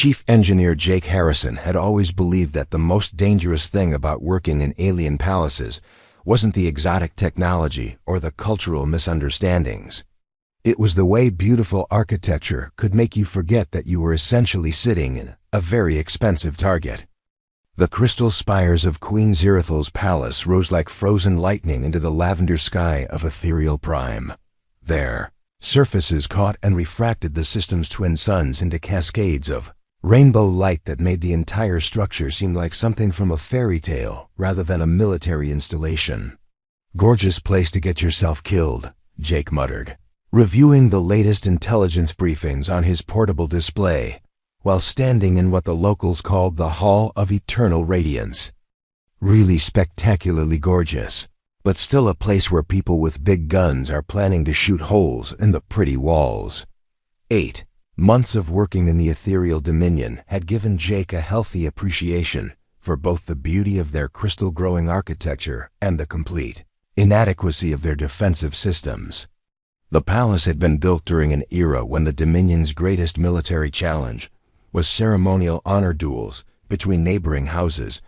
Chief Engineer Jake Harrison had always believed that the most dangerous thing about working in alien palaces wasn't the exotic technology or the cultural misunderstandings. It was the way beautiful architecture could make you forget that you were essentially sitting in a very expensive target. The crystal spires of Queen Zirithal's palace rose like frozen lightning into the lavender sky of ethereal prime. Their surfaces caught and refracted the system's twin suns into cascades of rainbow light that made the entire structure seem like something from a fairy tale rather than a military installation. "Gorgeous place to get yourself killed," Jake muttered, reviewing the latest intelligence briefings on his portable display, while standing in what the locals called the Hall of Eternal Radiance. Really spectacularly gorgeous, but still a place where people with big guns are planning to shoot holes in the pretty walls. 8 months of working in the ethereal dominion had given Jake a healthy appreciation for both the beauty of their crystal-growing architecture and the complete inadequacy of their defensive systems. The palace had been built during an era when the Dominion's greatest military challenge was ceremonial honor duels between neighboring houses,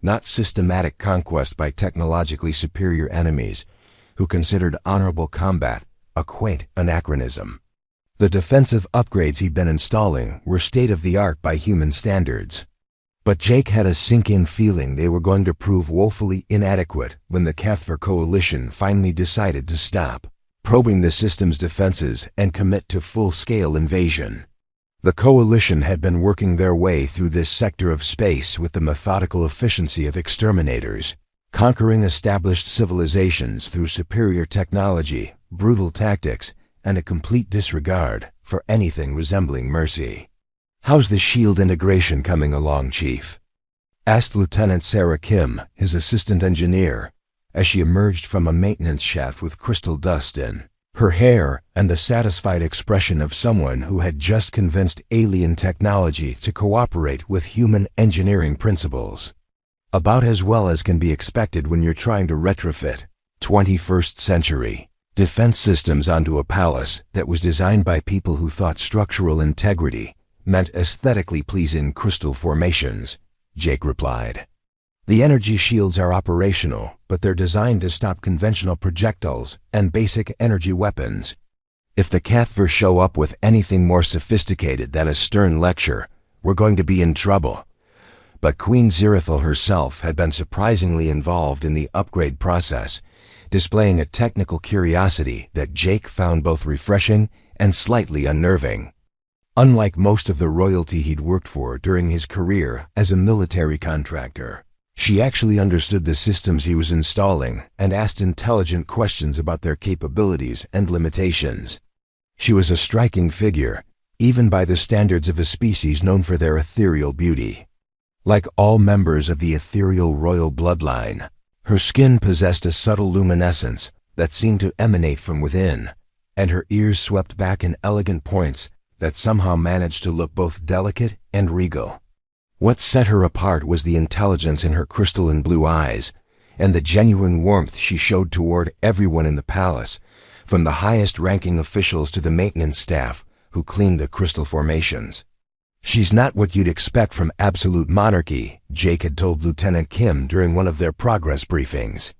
not systematic conquest by technologically superior enemies who considered honorable combat a quaint anachronism. The defensive upgrades he'd been installing were state-of-the-art by human standards. But Jake had a sink-in feeling they were going to prove woefully inadequate when the Cathver Coalition finally decided to stop probing the system's defenses and commit to full-scale invasion. The Coalition had been working their way through this sector of space with the methodical efficiency of exterminators, conquering established civilizations through superior technology, brutal tactics, and a complete disregard for anything resembling mercy. "How's the shield integration coming along, Chief?" asked Lieutenant Sarah Kim, his assistant engineer, as she emerged from a maintenance shaft with crystal dust in her hair and the satisfied expression of someone who had just convinced alien technology to cooperate with human engineering principles. "About as well as can be expected when you're trying to retrofit 21st century defense systems onto a palace that was designed by people who thought structural integrity meant aesthetically pleasing crystal formations," Jake replied. "The energy shields are operational, but they're designed to stop conventional projectiles and basic energy weapons. If the Cathver show up with anything more sophisticated than a stern lecture, we're going to be in trouble." But Queen Zirithal herself had been surprisingly involved in the upgrade process, displaying a technical curiosity that Jake found both refreshing and slightly unnerving. Unlike most of the royalty he'd worked for during his career as a military contractor, she actually understood the systems he was installing and asked intelligent questions about their capabilities and limitations. She was a striking figure, even by the standards of a species known for their ethereal beauty. Like all members of the ethereal royal bloodline, her skin possessed a subtle luminescence that seemed to emanate from within, and her ears swept back in elegant points that somehow managed to look both delicate and regal. What set her apart was the intelligence in her crystalline blue eyes and the genuine warmth she showed toward everyone in the palace, from the highest-ranking officials to the maintenance staff who cleaned the crystal formations. "She's not what you'd expect from absolute monarchy," Jake had told Lieutenant Kim during one of their progress briefings.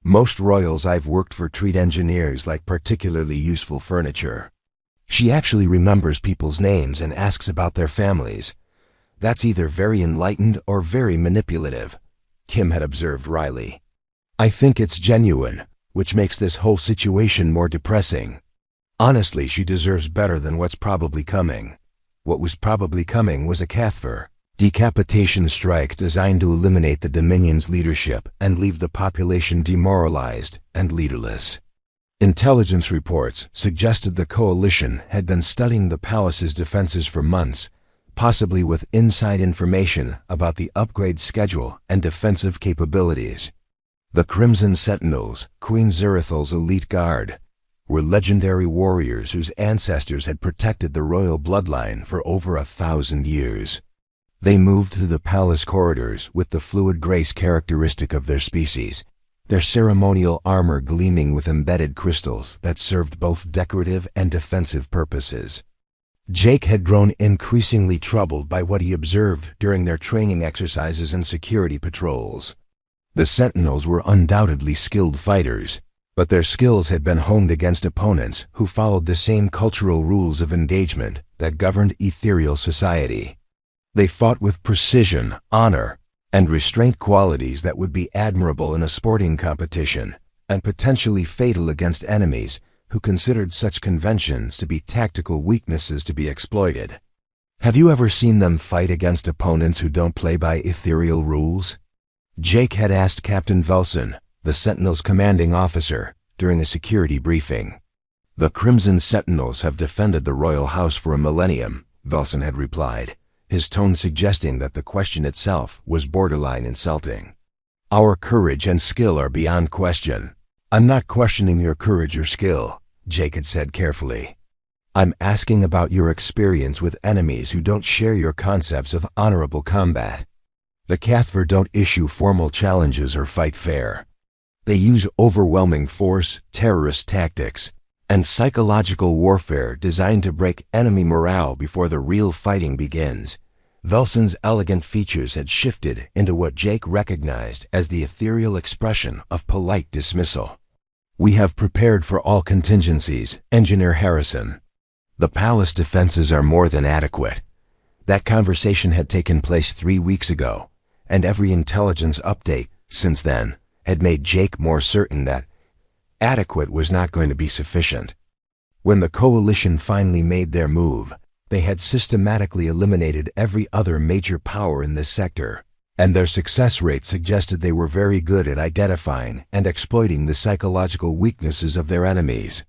"Most royals I've worked for treat engineers like particularly useful furniture. She actually remembers people's names and asks about their families. That's either very enlightened or very manipulative," Kim had observed wryly. "I think it's genuine, which makes this whole situation more depressing. Honestly, she deserves better than what's probably coming." What was probably coming was a Cathver decapitation strike designed to eliminate the Dominion's leadership and leave the population demoralized and leaderless. Intelligence reports suggested the Coalition had been studying the palace's defenses for months, possibly with inside information about the upgrade schedule and defensive capabilities. The Crimson Sentinels, Queen Zirithal's elite guard, were legendary warriors whose ancestors had protected the royal bloodline for over 1,000 years. They moved through the palace corridors with the fluid grace characteristic of their species, their ceremonial armor gleaming with embedded crystals that served both decorative and defensive purposes. Jake had grown increasingly troubled by what he observed during their training exercises and security patrols. The Sentinels were undoubtedly skilled fighters, but their skills had been honed against opponents who followed the same cultural rules of engagement that governed ethereal society. They fought with precision, honor, and restraint, qualities that would be admirable in a sporting competition and potentially fatal against enemies who considered such conventions to be tactical weaknesses to be exploited. Have you ever seen them fight against opponents who don't play by ethereal rules? Jake had asked Captain Velson, the Sentinel's commanding officer, during a security briefing. "The Crimson Sentinels have defended the royal house for a millennium," Velson had replied, his tone suggesting that the question itself was borderline insulting. "Our courage and skill are beyond question." "I'm not questioning your courage or skill," Jake had said carefully. "I'm asking about your experience with enemies who don't share your concepts of honorable combat. The Cathver don't issue formal challenges or fight fair. They use overwhelming force, terrorist tactics, and psychological warfare designed to break enemy morale before the real fighting begins." Velson's elegant features had shifted into what Jake recognized as the ethereal expression of polite dismissal. "We have prepared for all contingencies, Engineer Harrison. The palace defenses are more than adequate." That conversation had taken place 3 weeks ago, and every intelligence update since then had made Jake more certain that adequate was not going to be sufficient. When the coalition finally made their move, they had systematically eliminated every other major power in this sector, and their success rate suggested they were very good at identifying and exploiting the psychological weaknesses of their enemies.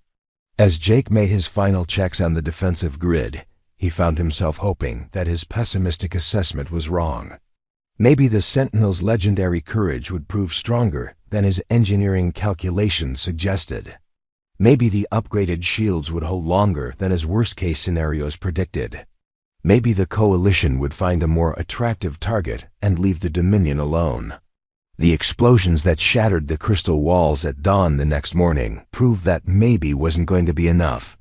As Jake made his final checks on the defensive grid, he found himself hoping that his pessimistic assessment was wrong. Maybe the Sentinel's legendary courage would prove stronger than his engineering calculations suggested. Maybe the upgraded shields would hold longer than his worst-case scenarios predicted. Maybe the coalition would find a more attractive target and leave the Dominion alone. The explosions that shattered the crystal walls at dawn the next morning proved that maybe wasn't going to be enough.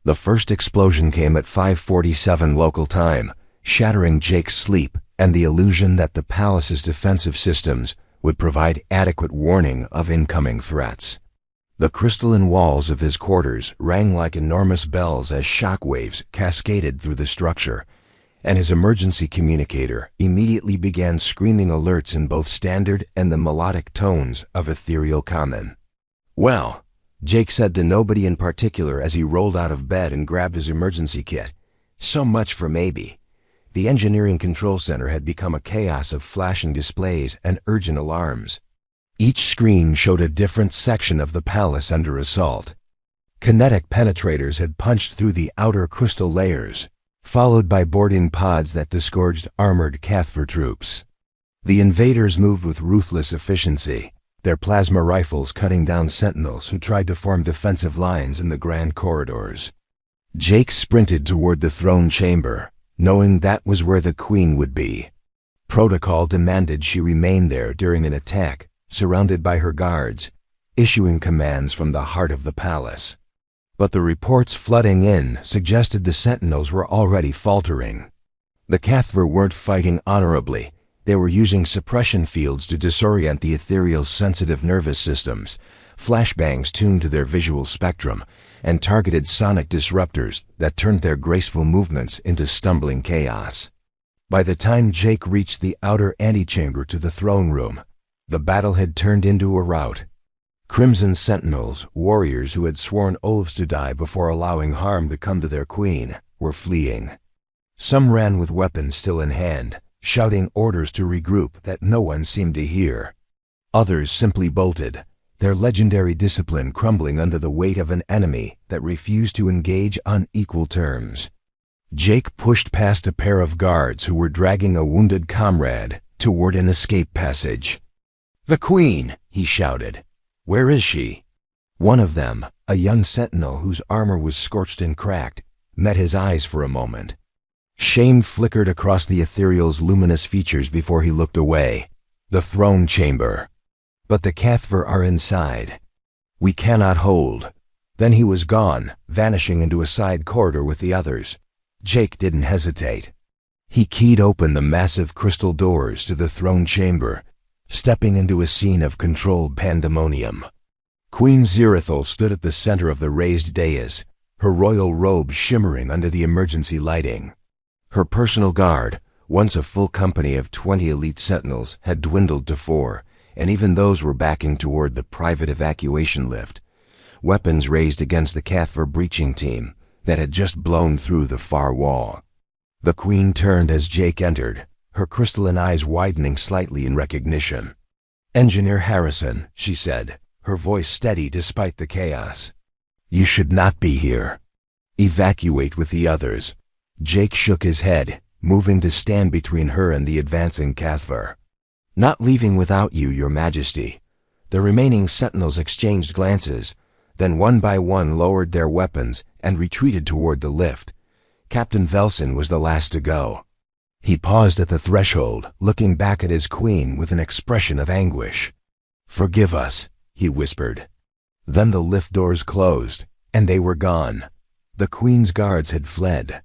The first explosion came at 5:47 local time, shattering Jake's sleep and the illusion that the palace's defensive systems would provide adequate warning of incoming threats. The crystalline walls of his quarters rang like enormous bells as shock waves cascaded through the structure, and his emergency communicator immediately began screaming alerts in both standard and the melodic tones of ethereal common. "Well," Jake said to nobody in particular as he rolled out of bed and grabbed his emergency kit, "so much for maybe." The engineering control center had become a chaos of flashing displays and urgent alarms. Each screen showed a different section of the palace under assault. Kinetic penetrators had punched through the outer crystal layers, followed by boarding pods that disgorged armored Cathver troops. The invaders moved with ruthless efficiency, their plasma rifles cutting down sentinels who tried to form defensive lines in the grand corridors. Jake sprinted toward the throne chamber, knowing that was where the Queen would be. Protocol demanded she remain there during an attack, surrounded by her guards, issuing commands from the heart of the palace. But the reports flooding in suggested the Sentinels were already faltering. The Cathver weren't fighting honorably. They were using suppression fields to disorient the ethereal's sensitive nervous systems, flashbangs tuned to their visual spectrum, and targeted sonic disruptors that turned their graceful movements into stumbling chaos. By the time Jake reached the outer antechamber to the throne room, the battle had turned into a rout. Crimson Sentinels, warriors who had sworn oaths to die before allowing harm to come to their queen, were fleeing. Some ran with weapons still in hand, shouting orders to regroup that no one seemed to hear. Others simply bolted, their legendary discipline crumbling under the weight of an enemy that refused to engage on equal terms. Jake pushed past a pair of guards who were dragging a wounded comrade toward an escape passage. "The Queen!" he shouted. "Where is she?" One of them, a young sentinel whose armor was scorched and cracked, met his eyes for a moment. Shame flickered across the ethereal's luminous features before he looked away. "The throne chamber. But the Cathver are inside. We cannot hold." Then he was gone, vanishing into a side corridor with the others. Jake didn't hesitate. He keyed open the massive crystal doors to the throne chamber, stepping into a scene of controlled pandemonium. Queen Zirithel stood at the center of the raised dais, her royal robe shimmering under the emergency lighting. Her personal guard, once a full company of 20 elite sentinels, had dwindled to 4, and even those were backing toward the private evacuation lift, weapons raised against the Cathver breaching team that had just blown through the far wall. The Queen turned as Jake entered, her crystalline eyes widening slightly in recognition. "Engineer Harrison," she said, her voice steady despite the chaos. "You should not be here. Evacuate with the others." Jake shook his head, moving to stand between her and the advancing Cathver. "Not leaving without you, Your Majesty." The remaining sentinels exchanged glances, then one by one lowered their weapons and retreated toward the lift. Captain Velson was the last to go. He paused at the threshold, looking back at his queen with an expression of anguish. "Forgive us," he whispered. Then the lift doors closed, and they were gone. The Queen's guards had fled.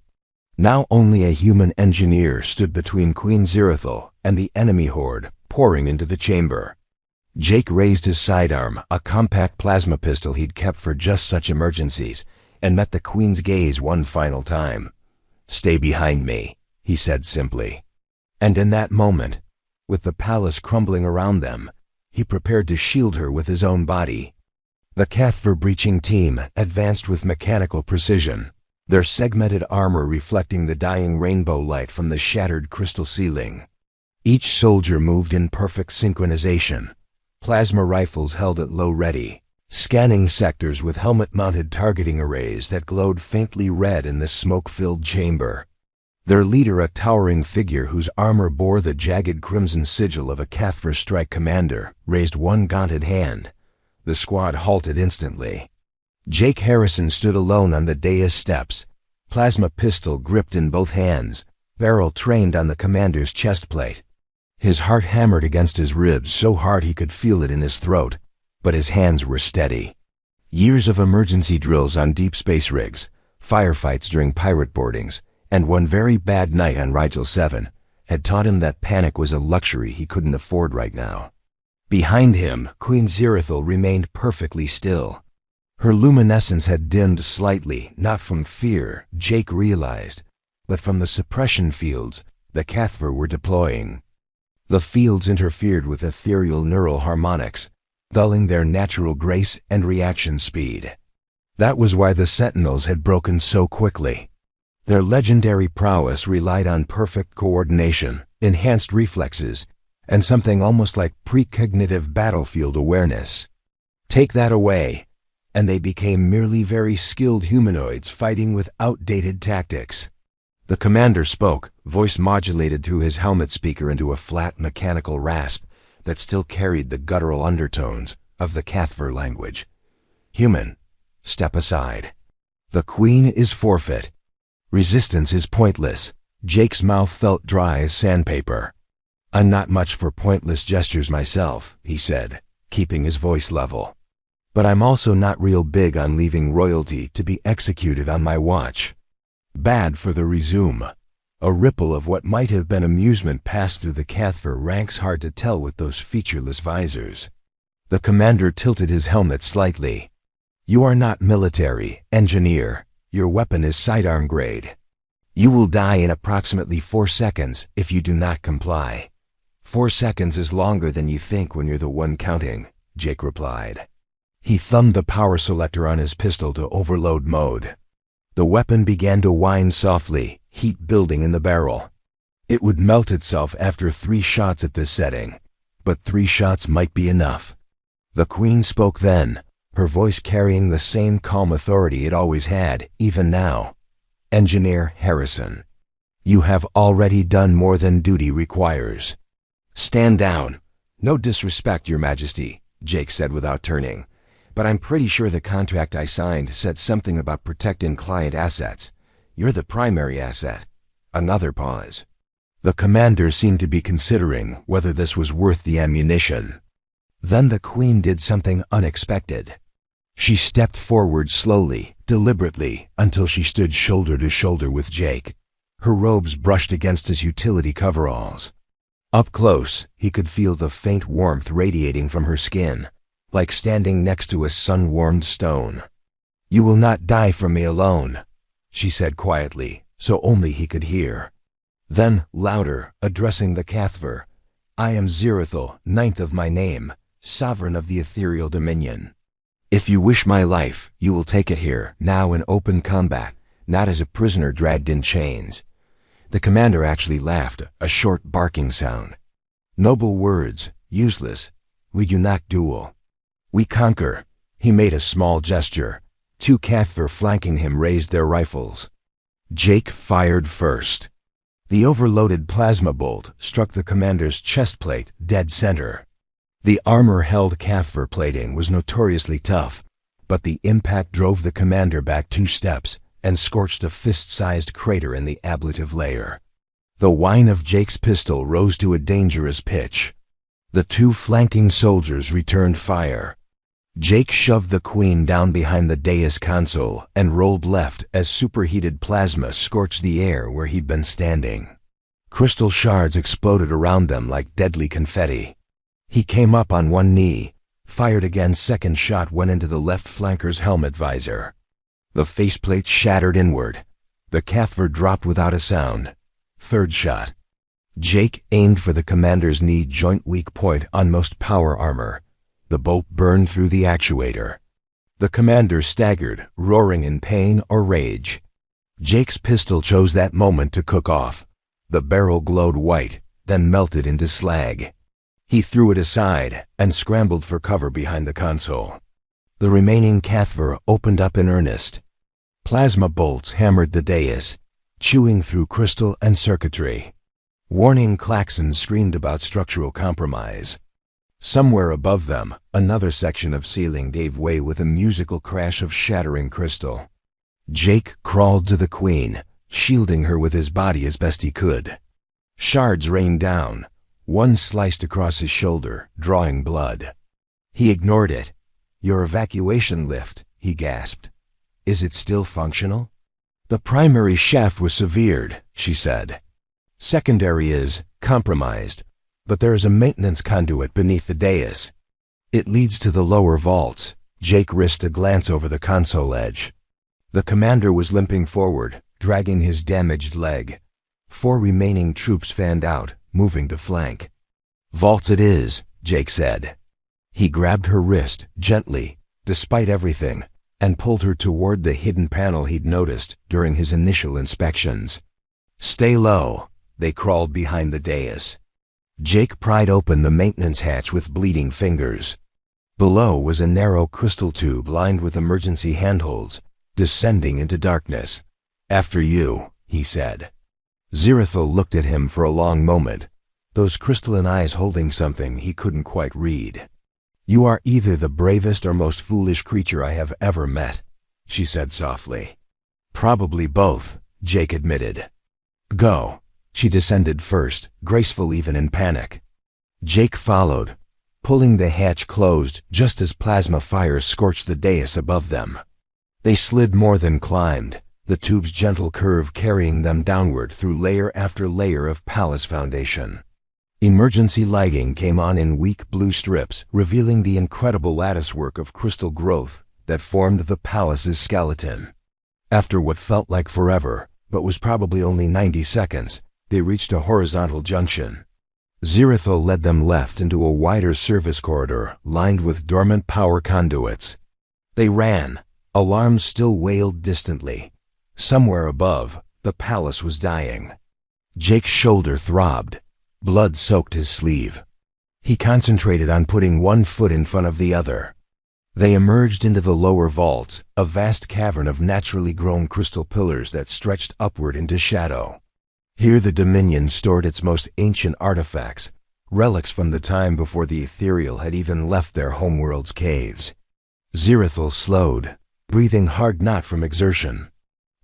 Now only a human engineer stood between Queen Zirithel and the enemy horde pouring into the chamber. Jake raised his sidearm, a compact plasma pistol he'd kept for just such emergencies, and met the Queen's gaze one final time. "Stay behind me," he said simply. And in that moment, with the palace crumbling around them, he prepared to shield her with his own body. The Cathver breaching team advanced with mechanical precision, their segmented armor reflecting the dying rainbow light from the shattered crystal ceiling. Each soldier moved in perfect synchronization, plasma rifles held at low ready, scanning sectors with helmet-mounted targeting arrays that glowed faintly red in the smoke-filled chamber. Their leader, a towering figure whose armor bore the jagged crimson sigil of a Cathver strike commander, raised one gauntlet hand. The squad halted instantly. Jake Harrison stood alone on the dais steps, plasma pistol gripped in both hands, barrel trained on the commander's chest plate. His heart hammered against his ribs so hard he could feel it in his throat, but his hands were steady. Years of emergency drills on deep space rigs, firefights during pirate boardings, and one very bad night on Rigel 7 had taught him that panic was a luxury he couldn't afford right now. Behind him, Queen Zirithel remained perfectly still. Her luminescence had dimmed slightly, not from fear, Jake realized, but from the suppression fields the Cathver were deploying. The fields interfered with ethereal neural harmonics, dulling their natural grace and reaction speed. That was why the Sentinels had broken so quickly. Their legendary prowess relied on perfect coordination, enhanced reflexes, and something almost like precognitive battlefield awareness. Take that away, and they became merely very skilled humanoids fighting with outdated tactics. The commander spoke, voice modulated through his helmet speaker into a flat mechanical rasp that still carried the guttural undertones of the Cathver language. "Human, step aside. The Queen is forfeit. Resistance is pointless." Jake's mouth felt dry as sandpaper. "I'm not much for pointless gestures myself," he said, keeping his voice level. "But I'm also not real big on leaving royalty to be executed on my watch." Bad for the resume. A ripple of what might have been amusement passed through the Cathver ranks, hard to tell with those featureless visors. The commander tilted his helmet slightly. "You are not military, engineer. Your weapon is sidearm grade. You will die in approximately 4 seconds if you do not comply." "4 seconds is longer than you think when you're the one counting," Jake replied. He thumbed the power selector on his pistol to overload mode. The weapon began to whine softly, heat building in the barrel. It would melt itself after 3 shots at this setting, but 3 shots might be enough. The Queen spoke then, her voice carrying the same calm authority it always had, even now. "Engineer Harrison, you have already done more than duty requires. Stand down." "No disrespect, Your Majesty," Jake said without turning, "but I'm pretty sure the contract I signed said something about protecting client assets. You're the primary asset." Another pause. The commander seemed to be considering whether this was worth the ammunition. Then the Queen did something unexpected. She stepped forward slowly, deliberately, until she stood shoulder to shoulder with Jake. Her robes brushed against his utility coveralls. Up close, he could feel the faint warmth radiating from her skin, like standing next to a sun-warmed stone. "You will not die from me alone," she said quietly, so only he could hear. Then, louder, addressing the Cathver, "I am Zirithel, ninth of my name, sovereign of the ethereal dominion. If you wish my life, you will take it here, now in open combat, not as a prisoner dragged in chains." The commander actually laughed, a short barking sound. "Noble words, useless. We do not duel. We conquer." He made a small gesture. Two Cathver flanking him raised their rifles. Jake fired first. The overloaded plasma bolt struck the commander's chest plate dead center. The armor-held Cathver plating was notoriously tough, but the impact drove the commander back 2 steps and scorched a fist-sized crater in the ablative layer. The whine of Jake's pistol rose to a dangerous pitch. The 2 flanking soldiers returned fire. Jake shoved the Queen down behind the dais console and rolled left as superheated plasma scorched the air where he'd been standing. Crystal shards exploded around them like deadly confetti. He came up on one knee, fired again. Second shot went into the left flanker's helmet visor. The faceplate shattered inward. The Cathver dropped without a sound. Third shot. Jake aimed for the commander's knee joint weak point on most power armor. The bolt burned through the actuator. The commander staggered, roaring in pain or rage. Jake's pistol chose that moment to cook off. The barrel glowed white, then melted into slag. He threw it aside and scrambled for cover behind the console. The remaining Cathver opened up in earnest. Plasma bolts hammered the dais, chewing through crystal and circuitry. Warning klaxons screamed about structural compromise. Somewhere above them, another section of ceiling gave way with a musical crash of shattering crystal. Jake crawled to the Queen, shielding her with his body as best he could. Shards rained down. One sliced across his shoulder, drawing blood. He ignored it. "Your evacuation lift," he gasped. "Is it still functional?" "The primary shaft was severed," she said. "Secondary is compromised, but there is a maintenance conduit beneath the dais. It leads to the lower vaults." Jake risked a glance over the console edge. The commander was limping forward, dragging his damaged leg. 4 remaining troops fanned out, moving to flank. "Vaults it is," Jake said. He grabbed her wrist, gently, despite everything, and pulled her toward the hidden panel he'd noticed during his initial inspections. "Stay low." They crawled behind the dais. Jake pried open the maintenance hatch with bleeding fingers. Below was a narrow crystal tube lined with emergency handholds, descending into darkness. "After you," he said. Zirithel looked at him for a long moment, those crystalline eyes holding something he couldn't quite read. "You are either the bravest or most foolish creature I have ever met," she said softly. "Probably both," Jake admitted. "Go." She descended first, graceful even in panic. Jake followed, pulling the hatch closed just as plasma fire scorched the dais above them. They slid more than climbed, the tube's gentle curve carrying them downward through layer after layer of palace foundation. Emergency lighting came on in weak blue strips, revealing the incredible latticework of crystal growth that formed the palace's skeleton. After what felt like forever, but was probably only 90 seconds, they reached a horizontal junction. Zirithel led them left into a wider service corridor lined with dormant power conduits. They ran. Alarms still wailed distantly. Somewhere above, the palace was dying. Jake's shoulder throbbed. Blood soaked his sleeve. He concentrated on putting one foot in front of the other. They emerged into the lower vaults, a vast cavern of naturally grown crystal pillars that stretched upward into shadow. Here the Dominion stored its most ancient artifacts, relics from the time before the ethereal had even left their homeworld's caves. Zirithel slowed, breathing hard not from exertion.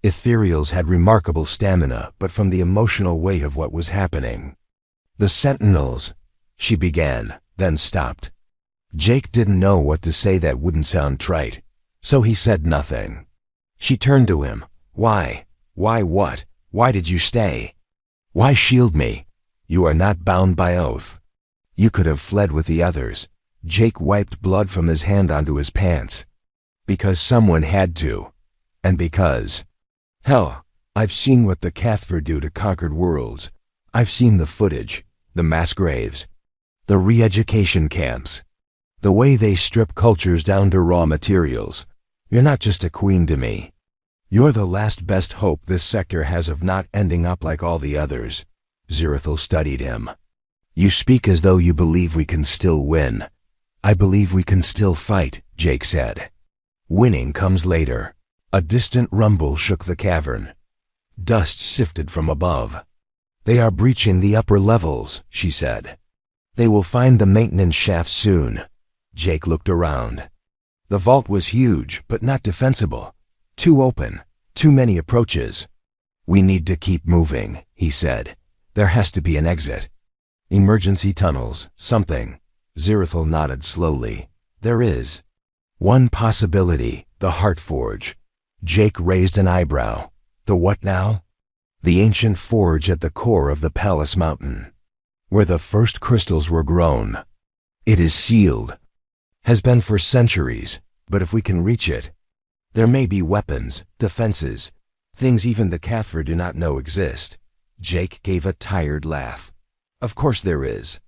Ethereals had remarkable stamina, but from the emotional weight of what was happening. "The Sentinels," she began, then stopped. Jake didn't know what to say that wouldn't sound trite, so he said nothing. She turned to him. Why? Why what? Why did you stay? Why shield me? You are not bound by oath. You could have fled with the others. Jake wiped blood from his hand onto his pants. Because someone had to. And because. Hell, I've seen what the Cathver do to conquered worlds. I've seen the footage, the mass graves, the re-education camps, the way they strip cultures down to raw materials. You're not just a queen to me. You're the last best hope this sector has of not ending up like all the others. Zirathil studied him. You speak as though you believe we can still win. I believe we can still fight, Jake said. Winning comes later. A distant rumble shook the cavern. Dust sifted from above. They are breaching the upper levels, she said. They will find the maintenance shaft soon. Jake looked around. The vault was huge, but not defensible. Too open, too many approaches. We need to keep moving, he said. There has to be an exit. Emergency tunnels, something. Zirathil nodded slowly. There is. One possibility, the Heart Forge. Jake raised an eyebrow. The what now? The ancient forge at the core of the Palace Mountain, where the first crystals were grown. It is sealed. Has been for centuries, but if we can reach it, there may be weapons, defenses, things even the Cathver do not know exist. Jake gave a tired laugh. Of course there is.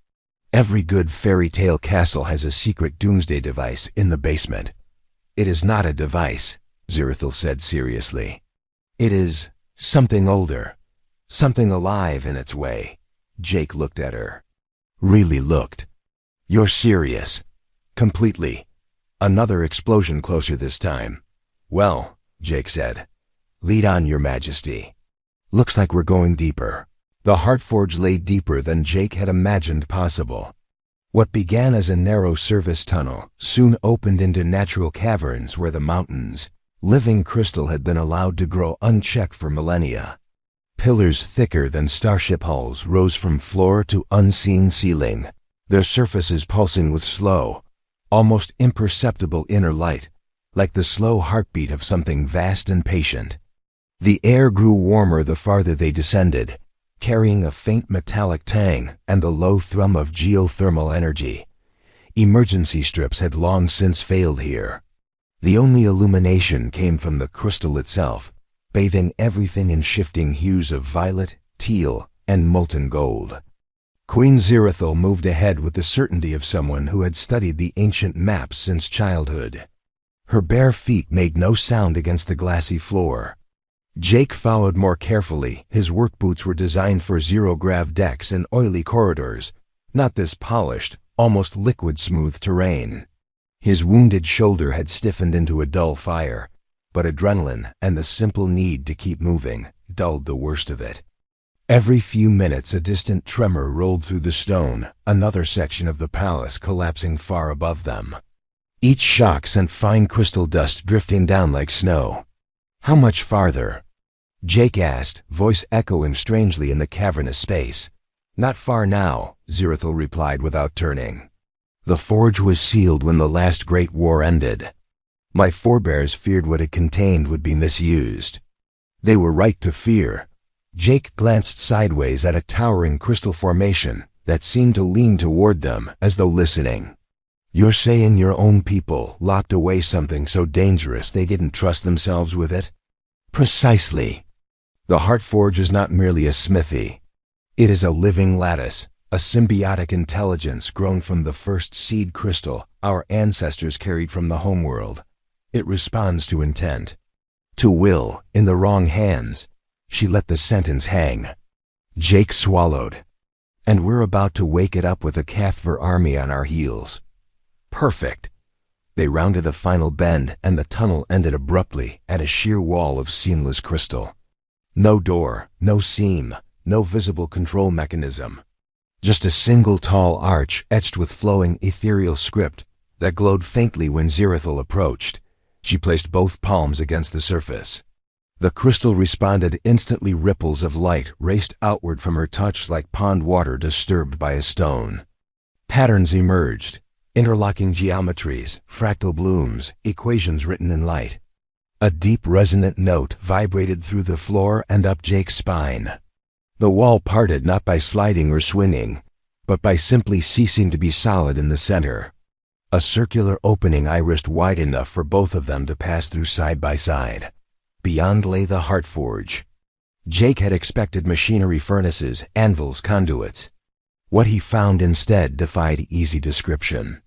Every good fairy tale castle has a secret doomsday device in the basement. It is not a device, Zirathil said seriously. It is something older, something alive in its way. Jake looked at her. Really looked. You're serious. Completely. Another explosion closer this time. Well, Jake said. Lead on, Your Majesty. Looks like we're going deeper. The Heart Forge lay deeper than Jake had imagined possible. What began as a narrow service tunnel soon opened into natural caverns where the mountains, living crystal had been allowed to grow unchecked for millennia. Pillars thicker than starship hulls rose from floor to unseen ceiling, their surfaces pulsing with slow, almost imperceptible inner light, like the slow heartbeat of something vast and patient. The air grew warmer the farther they descended, carrying a faint metallic tang and the low thrum of geothermal energy. Emergency strips had long since failed here. The only illumination came from the crystal itself, bathing everything in shifting hues of violet, teal, and molten gold. Queen Zirathil moved ahead with the certainty of someone who had studied the ancient maps since childhood. Her bare feet made no sound against the glassy floor. Jake followed more carefully. His work boots were designed for zero-grav decks and oily corridors, not this polished, almost liquid-smooth terrain. His wounded shoulder had stiffened into a dull fire, but adrenaline and the simple need to keep moving dulled the worst of it. Every few minutes a distant tremor rolled through the stone, another section of the palace collapsing far above them. Each shock sent fine crystal dust drifting down like snow. How much farther? Jake asked, voice echoing strangely in the cavernous space. Not far now, Zirathil replied without turning. The forge was sealed when the last great war ended. My forebears feared what it contained would be misused. They were right to fear. Jake glanced sideways at a towering crystal formation that seemed to lean toward them as though listening. You're saying your own people locked away something so dangerous they didn't trust themselves with it? Precisely. The Heart Forge is not merely a smithy. It is a living lattice, a symbiotic intelligence grown from the first seed crystal our ancestors carried from the homeworld. It responds to intent. To will, in the wrong hands. She let the sentence hang. Jake swallowed. And we're about to wake it up with a Cathver army on our heels. Perfect. They rounded a final bend, and the tunnel ended abruptly at a sheer wall of seamless crystal. No door, no seam, no visible control mechanism. Just a single tall arch etched with flowing ethereal script that glowed faintly when Zirathil approached. She placed both palms against the surface. The crystal responded instantly. Ripples of light raced outward from her touch like pond water disturbed by a stone. Patterns emerged. Interlocking geometries, fractal blooms, equations written in light. A deep resonant note vibrated through the floor and up Jake's spine. The wall parted not by sliding or swinging, but by simply ceasing to be solid in the center. A circular opening irised wide enough for both of them to pass through side by side. Beyond lay the heart forge. Jake had expected machinery, furnaces, anvils, conduits. What he found instead defied easy description.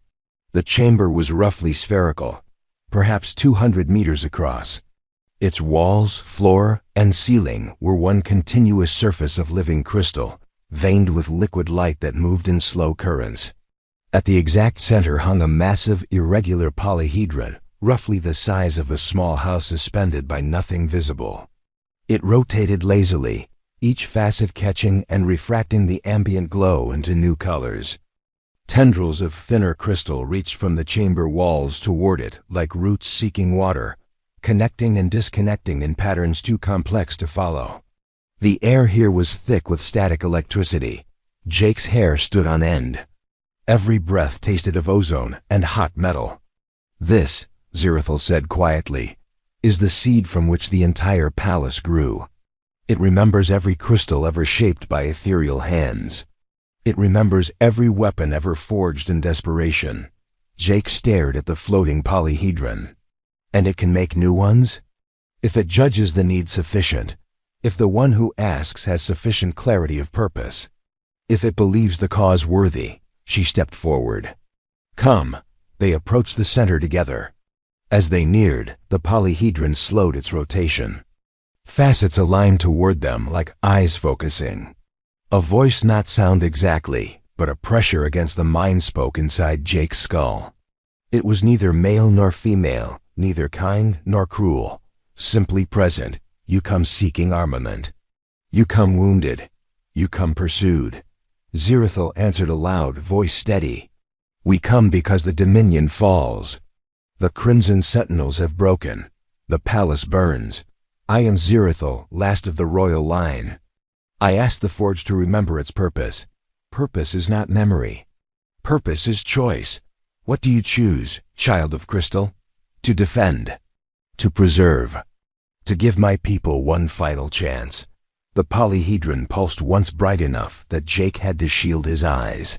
The chamber was roughly spherical, perhaps 200 meters across. Its walls, floor, and ceiling were one continuous surface of living crystal, veined with liquid light that moved in slow currents. At the exact center hung a massive, irregular polyhedron, roughly the size of a small house suspended by nothing visible. It rotated lazily, each facet catching and refracting the ambient glow into new colors. Tendrils of thinner crystal reached from the chamber walls toward it like roots seeking water, connecting and disconnecting in patterns too complex to follow. The air here was thick with static electricity. Jake's hair stood on end. Every breath tasted of ozone and hot metal. "This," Zirathel said quietly, "is the seed from which the entire palace grew. It remembers every crystal ever shaped by ethereal hands. It remembers every weapon ever forged in desperation." Jake stared at the floating polyhedron. "And it can make new ones? If it judges the need sufficient, if the one who asks has sufficient clarity of purpose, if it believes the cause worthy." She stepped forward. "Come." They approached the center together. As they neared, the polyhedron slowed its rotation. Facets aligned toward them like eyes focusing. A voice not sound exactly, but a pressure against the mind spoke inside Jake's skull. It was neither male nor female, neither kind nor cruel, simply present. "You come seeking armament. You come wounded. You come pursued." Zirathel answered aloud, voice steady. "We come because the Dominion falls. The Crimson Sentinels have broken. The palace burns. I am Zirathel, last of the royal line. I ask the forge to remember its purpose. Purpose is not memory. Purpose is choice. What do you choose, child of crystal? To defend. To preserve. To give my people one final chance." The polyhedron pulsed once bright enough that Jake had to shield his eyes.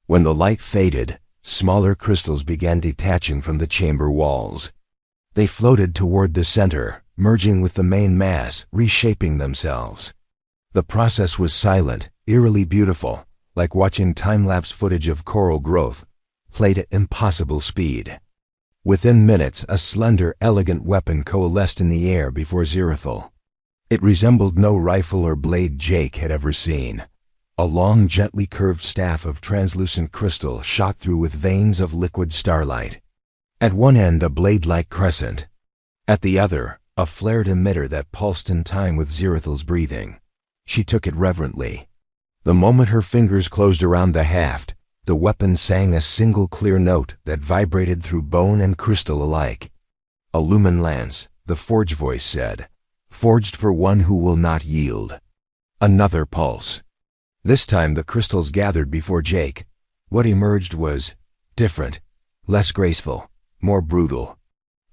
When the light faded, smaller crystals began detaching from the chamber walls. They floated toward the center, merging with the main mass, reshaping themselves. The process was silent, eerily beautiful, like watching time-lapse footage of coral growth, played at impossible speed. Within minutes, a slender, elegant weapon coalesced in the air before Zirathel. It resembled no rifle or blade Jake had ever seen. A long, gently curved staff of translucent crystal shot through with veins of liquid starlight. At one end, a blade-like crescent. At the other, a flared emitter that pulsed in time with Zirathel's breathing. She took it reverently. The moment her fingers closed around the haft, the weapon sang a single clear note that vibrated through bone and crystal alike. "A lumen lance," the forge voice said. "Forged for one who will not yield." Another pulse. This time the crystals gathered before Jake. What emerged was different, less graceful, more brutal.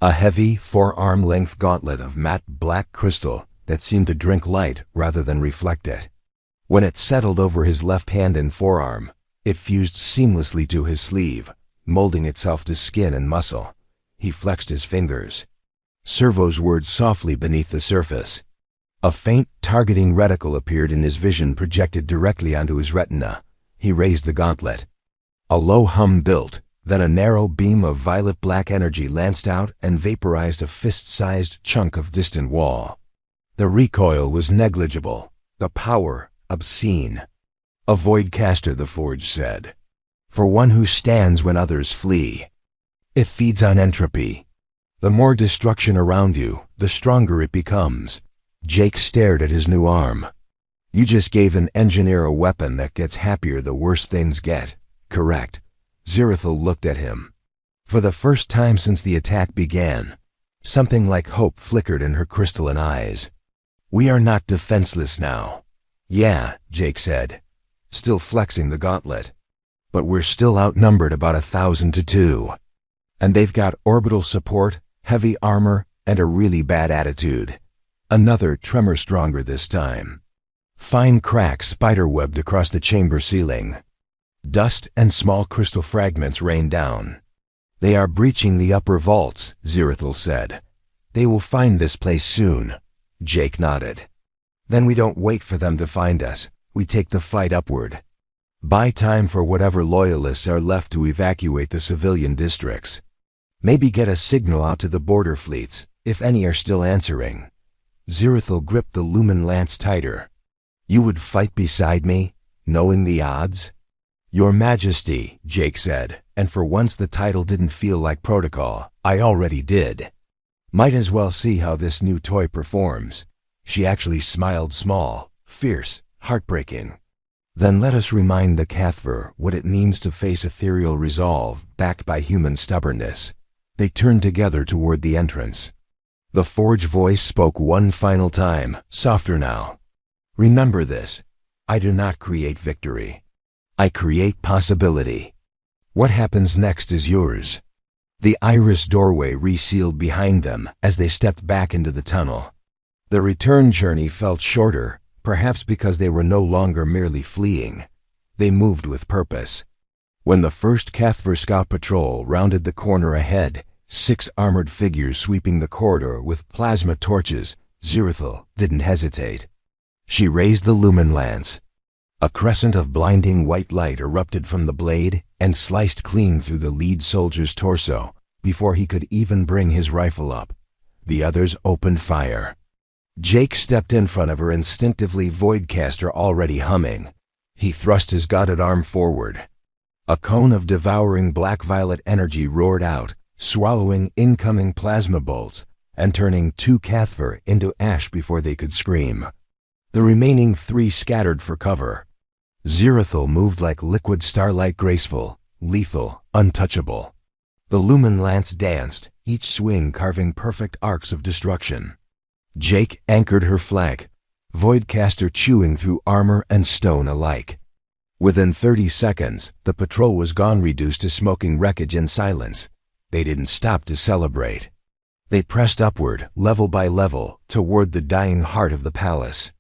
A heavy, forearm-length gauntlet of matte black crystal that seemed to drink light rather than reflect it. When it settled over his left hand and forearm, it fused seamlessly to his sleeve, molding itself to skin and muscle. He flexed his fingers. Servos whirred softly beneath the surface. A faint, targeting reticle appeared in his vision, projected directly onto his retina. He raised the gauntlet. A low hum built, then a narrow beam of violet-black energy lanced out and vaporized a fist-sized chunk of distant wall. The recoil was negligible, the power obscene. "A void caster," the forge said. "For one who stands when others flee. It feeds on entropy. The more destruction around you, the stronger it becomes." Jake stared at his new arm. "You just gave an engineer a weapon that gets happier the worse things get, correct?" Zirathel looked at him. For the first time since the attack began, something like hope flickered in her crystalline eyes. "We are not defenseless now." "Yeah," Jake said, still flexing the gauntlet. "But we're still outnumbered about 1,000 to 2. And they've got orbital support, heavy armor, and a really bad attitude. Another tremor, stronger this time. Fine cracks spiderwebbed across the chamber ceiling. Dust and small crystal fragments rained down. "They are breaching the upper vaults," Zirathil said. "They will find this place soon." Jake nodded. "Then we don't wait for them to find us. We take the fight upward. Buy time for whatever loyalists are left to evacuate the civilian districts. Maybe get a signal out to the border fleets, if any are still answering." Zirathil gripped the lumen lance tighter. "You would fight beside me, knowing the odds?" "Your Majesty," Jake said, and for once the title didn't feel like protocol. "I already did. Might as well see how this new toy performs." She actually smiled, small, fierce, heartbreaking. "Then let us remind the Cathver what it means to face ethereal resolve backed by human stubbornness." They turned together toward the entrance. The Forge voice spoke one final time, softer now. "Remember this. I do not create victory. I create possibility. What happens next is yours." The iris doorway resealed behind them as they stepped back into the tunnel. The return journey felt shorter, perhaps because they were no longer merely fleeing. They moved with purpose. When the first Cathver scout patrol rounded the corner ahead, 6 armored figures sweeping the corridor with plasma torches, Zirathil didn't hesitate. She raised the lumen lance. A crescent of blinding white light erupted from the blade and sliced clean through the lead soldier's torso before he could even bring his rifle up. The others opened fire. Jake stepped in front of her, instinctively, Voidcaster already humming. He thrust his gauntlet arm forward. A cone of devouring black-violet energy roared out, swallowing incoming plasma bolts and turning 2 Cathver into ash before they could scream. The remaining 3 scattered for cover. Zirathil moved like liquid starlight, graceful, lethal, untouchable. The lumen lance danced, each swing carving perfect arcs of destruction. Jake anchored her flank, Voidcaster chewing through armor and stone alike. Within 30 seconds, the patrol was gone, reduced to smoking wreckage and silence. They didn't stop to celebrate. They pressed upward, level by level, toward the dying heart of the palace.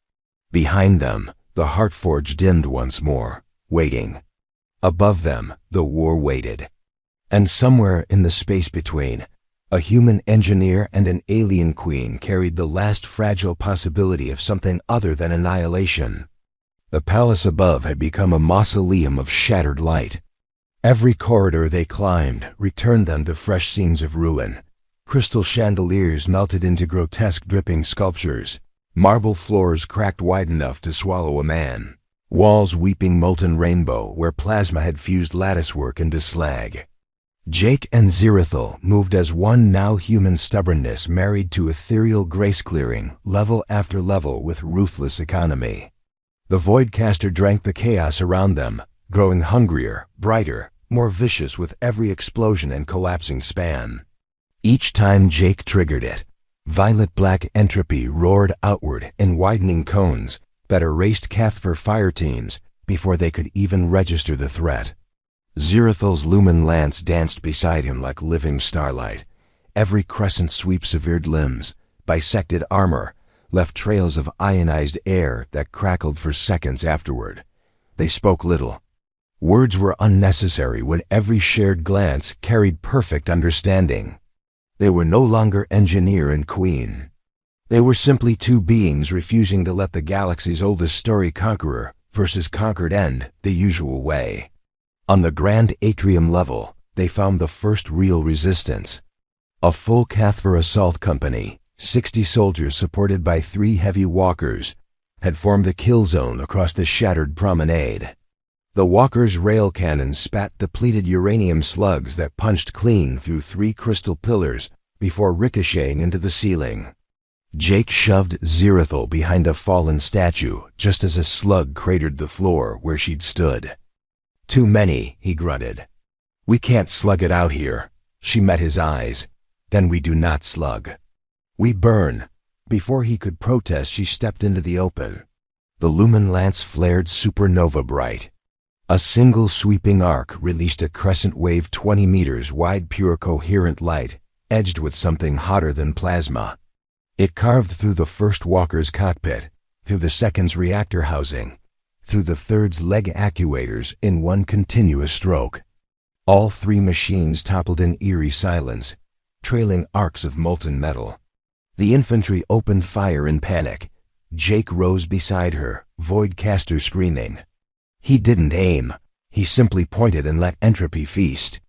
Behind them, the Heartforge dimmed once more, waiting. Above them, the war waited. And somewhere in the space between, a human engineer and an alien queen carried the last fragile possibility of something other than annihilation. The palace above had become a mausoleum of shattered light. Every corridor they climbed returned them to fresh scenes of ruin. Crystal chandeliers melted into grotesque dripping sculptures. Marble floors cracked wide enough to swallow a man. Walls weeping molten rainbow where plasma had fused latticework into slag. Jake and Zirathil moved as one, now human stubbornness married to ethereal grace, clearing level after level with ruthless economy. The Voidcaster drank the chaos around them, growing hungrier, brighter, more vicious with every explosion and collapsing span. Each time Jake triggered it, violet-black entropy roared outward in widening cones that erased Cathver fire teams before they could even register the threat. Zirathil's lumen lance danced beside him like living starlight. Every crescent sweep severed limbs, bisected armor, left trails of ionized air that crackled for seconds afterward. They spoke little. Words were unnecessary when every shared glance carried perfect understanding. They were no longer engineer and queen. They were simply 2 beings refusing to let the galaxy's oldest story, conqueror versus conquered, end the usual way. On the grand atrium level, they found the first real resistance. A full Cathver assault company, 60 soldiers supported by 3 heavy walkers, had formed a kill zone across the shattered promenade. The walkers' rail cannons spat depleted uranium slugs that punched clean through 3 crystal pillars before ricocheting into the ceiling. Jake shoved Zirathil behind a fallen statue just as a slug cratered the floor where she'd stood. "Too many," he grunted. "We can't slug it out here." She met his eyes. "Then we do not slug. We burn." Before he could protest, she stepped into the open. The lumen lance flared supernova bright. A single sweeping arc released a crescent wave 20 meters wide, pure coherent light, edged with something hotter than plasma. It carved through the first walker's cockpit, through the second's reactor housing, through the third's leg actuators in one continuous stroke. All three machines toppled in eerie silence, trailing arcs of molten metal. The infantry opened fire in panic. Jake rose beside her, Voidcaster screaming. He didn't aim. He simply pointed and let entropy feast.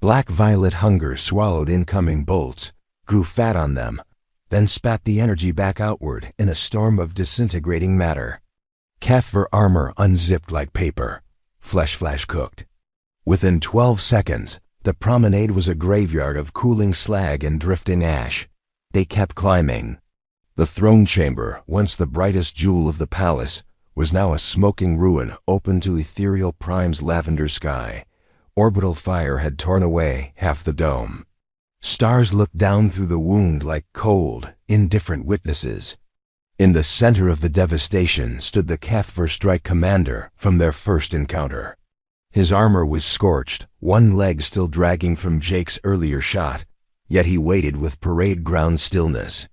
Black-violet hunger swallowed incoming bolts, grew fat on them, then spat the energy back outward in a storm of disintegrating matter. Cathver armor unzipped like paper. Flesh flash cooked. Within 12 seconds, the promenade was a graveyard of cooling slag and drifting ash. They kept climbing. The throne chamber, once the brightest jewel of the palace, was now a smoking ruin open to Ethereal Prime's lavender sky. Orbital fire had torn away half the dome. Stars looked down through the wound like cold, indifferent witnesses. In the center of the devastation stood the Cathver Strike Commander from their first encounter. His armor was scorched, one leg still dragging from Jake's earlier shot, yet he waited with parade ground stillness.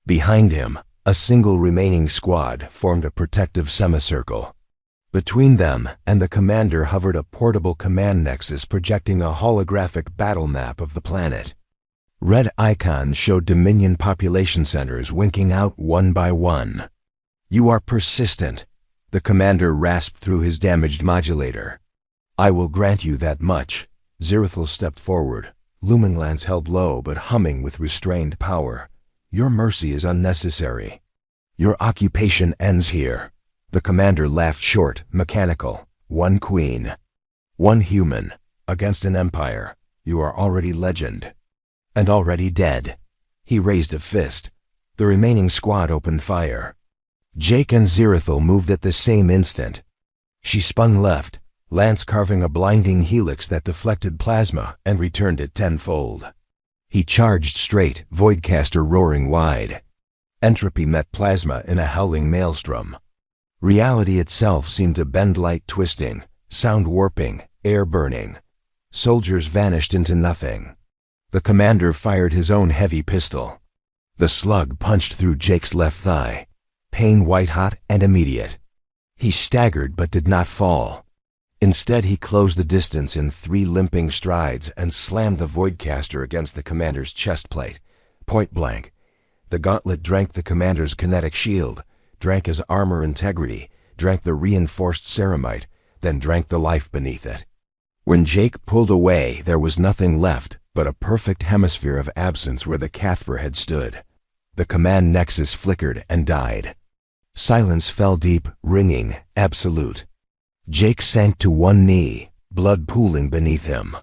Behind him, a single remaining squad formed a protective semicircle. Between them and the commander hovered a portable command nexus projecting a holographic battle map of the planet. Red icons showed Dominion population centers winking out one by one. "You are persistent," the commander rasped through his damaged modulator. "I will grant you that much." Zirithel stepped forward, Luminlance held low but humming with restrained power. "Your mercy is unnecessary. Your occupation ends here." The commander laughed short, mechanical. "One queen, one human, against an empire. You are already legend. And already dead." He raised a fist. The remaining squad opened fire. Jake and Zirithel moved at the same instant. She spun left, lance carving a blinding helix that deflected plasma and returned it tenfold. He charged straight, Voidcaster roaring wide. Entropy met plasma in a howling maelstrom. Reality itself seemed to bend light twisting, sound warping, air burning. Soldiers vanished into nothing. The commander fired his own heavy pistol. The slug punched through Jake's left thigh, pain white-hot and immediate. He staggered but did not fall. Instead, he closed the distance in 3 limping strides and slammed the Voidcaster against the commander's chest plate, point blank. The gauntlet drank the commander's kinetic shield, drank his armor integrity, drank the reinforced ceramite, then drank the life beneath it. When Jake pulled away, there was nothing left but a perfect hemisphere of absence where the Cathver had stood. The command nexus flickered and died. Silence fell deep, ringing, absolute. Jake sank to one knee, blood pooling beneath him.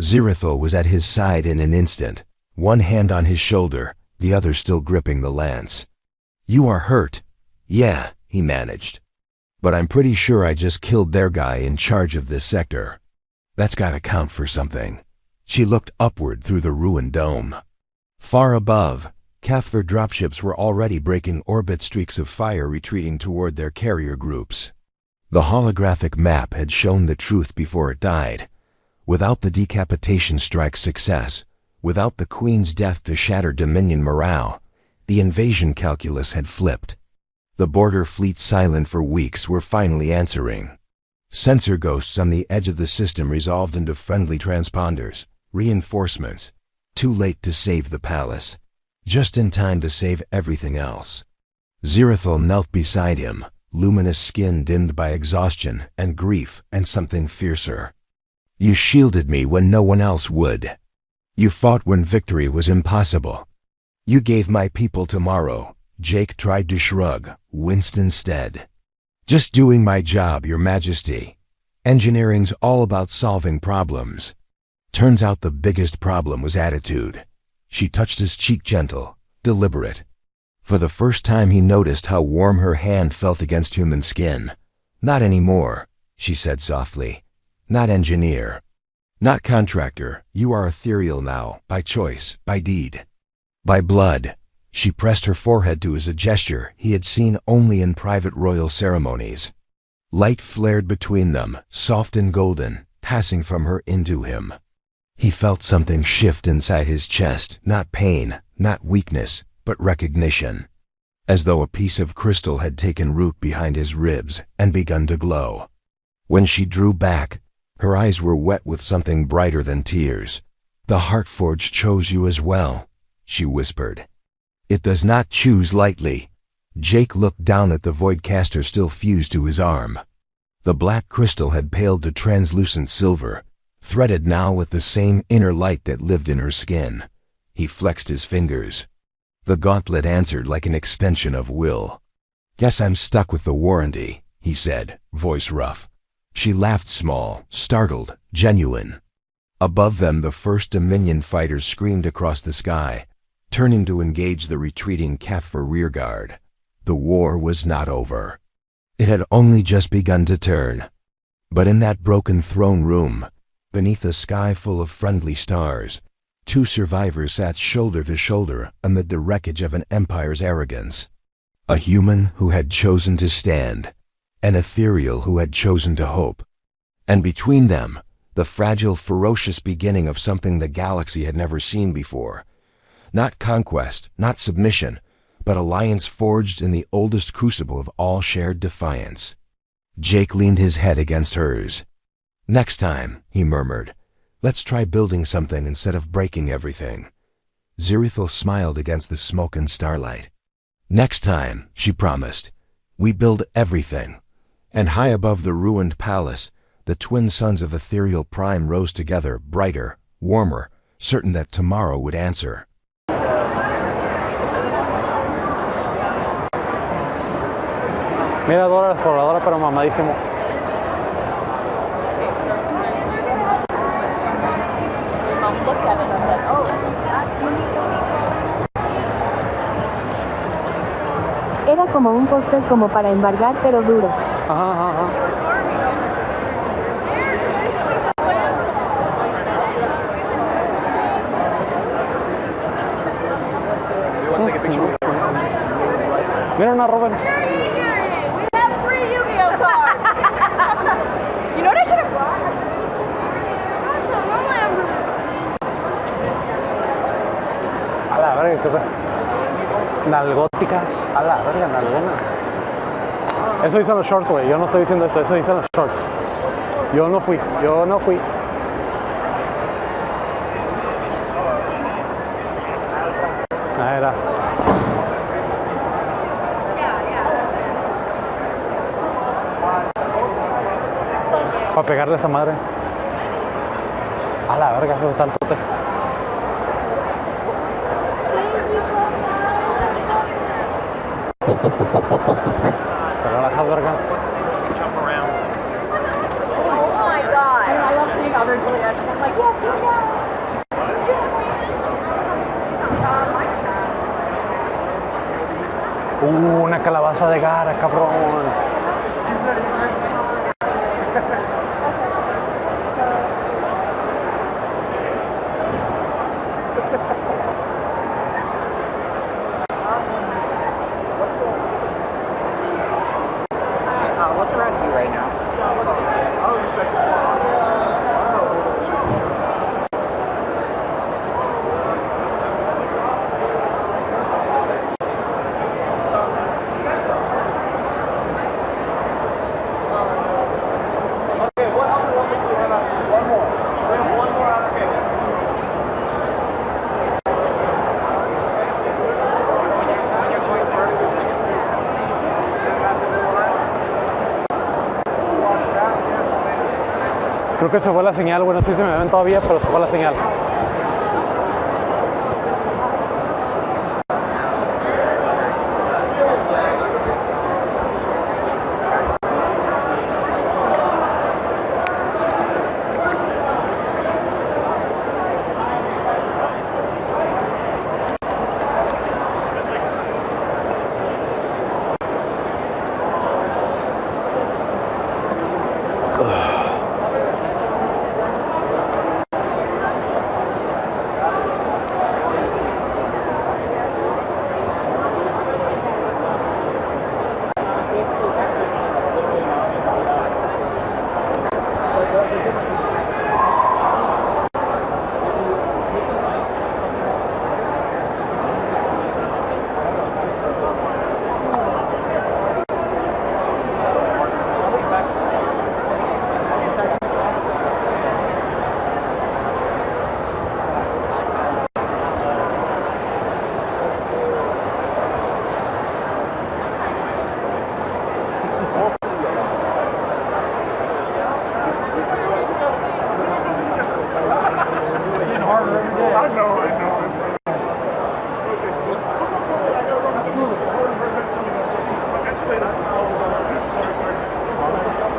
Zirithel was at his side in an instant, one hand on his shoulder, the other still gripping the lance. "You are hurt." "Yeah," he managed. "But I'm pretty sure I just killed their guy in charge of this sector. That's gotta count for something." She looked upward through the ruined dome. Far above, Cathver dropships were already breaking orbit, streaks of fire retreating toward their carrier groups. The holographic map had shown the truth before it died. Without the decapitation strike's success, without the Queen's death to shatter Dominion morale, the invasion calculus had flipped. The border fleet, silent for weeks, were finally answering. Sensor ghosts on the edge of the system resolved into friendly transponders, reinforcements. Too late to save the palace. Just in time to save everything else. Zirithel knelt beside him, luminous skin dimmed by exhaustion and grief and something fiercer. "You shielded me when no one else would. You fought when victory was impossible. You gave my people tomorrow." Jake tried to shrug, winced instead. "Just doing my job, Your Majesty. Engineering's all about solving problems." Turns out the biggest problem was attitude. She touched his cheek, gentle, deliberate. For the first time he noticed how warm her hand felt against human skin. "Not anymore," she said softly. "Not engineer. Not contractor. You are ethereal now, by choice, by deed. By blood." She pressed her forehead to his a gesture he had seen only in private royal ceremonies. Light flared between them, soft and golden, passing from her into him. He felt something shift inside his chest, not pain, not weakness, but recognition. As though a piece of crystal had taken root behind his ribs and begun to glow. When she drew back, her eyes were wet with something brighter than tears. "The Heartforged chose you as well," she whispered. "It does not choose lightly." Jake looked down at the Voidcaster still fused to his arm. The black crystal had paled to translucent silver, threaded now with the same inner light that lived in her skin. He flexed his fingers. The gauntlet answered like an extension of will. "Guess I'm stuck with the warranty," he said, voice rough. She laughed small, startled, genuine. Above them the first Dominion fighters screamed across the sky, turning to engage the retreating Cathfer rearguard. The war was not over. It had only just begun to turn. But in that broken throne room, beneath a sky full of friendly stars, two survivors sat shoulder to shoulder amid the wreckage of an empire's arrogance. A human who had chosen to stand, an ethereal who had chosen to hope. And between them, the fragile, ferocious beginning of something the galaxy had never seen before. Not conquest, not submission, but alliance forged in the oldest crucible of all shared defiance. Jake leaned his head against hers. "Next time," he murmured, "let's try building something instead of breaking everything." Zirithel smiled against the smoke and starlight. "Next time," she promised, "we build everything." And high above the ruined palace, the twin sons of Ethereal Prime rose together, brighter, warmer, certain that tomorrow would answer. Mira, Dora la Exploradora, pero mamadísimo. Era como un póster como para embargar, pero duro. Ajá, ajá, ajá. Mira una Robin. You know what I should have brought? A la verga, ¿qué fue? Nalgótica. A la verga, nalgona. Eso dicen los shorts, güey. Yo no estoy diciendo eso dicen los shorts. Yo no fui. Ah, era. Para pegarle a esa madre. A la verga, ¿dónde está el tote? Te relajas, verga. Oh my god. I love seeing others doing that. I'm like, yes, do that. Una calabaza de gara, cabrón. What's around you right now? Creo que se fue la señal, bueno, no sé si me ven todavía, pero se fue la señal.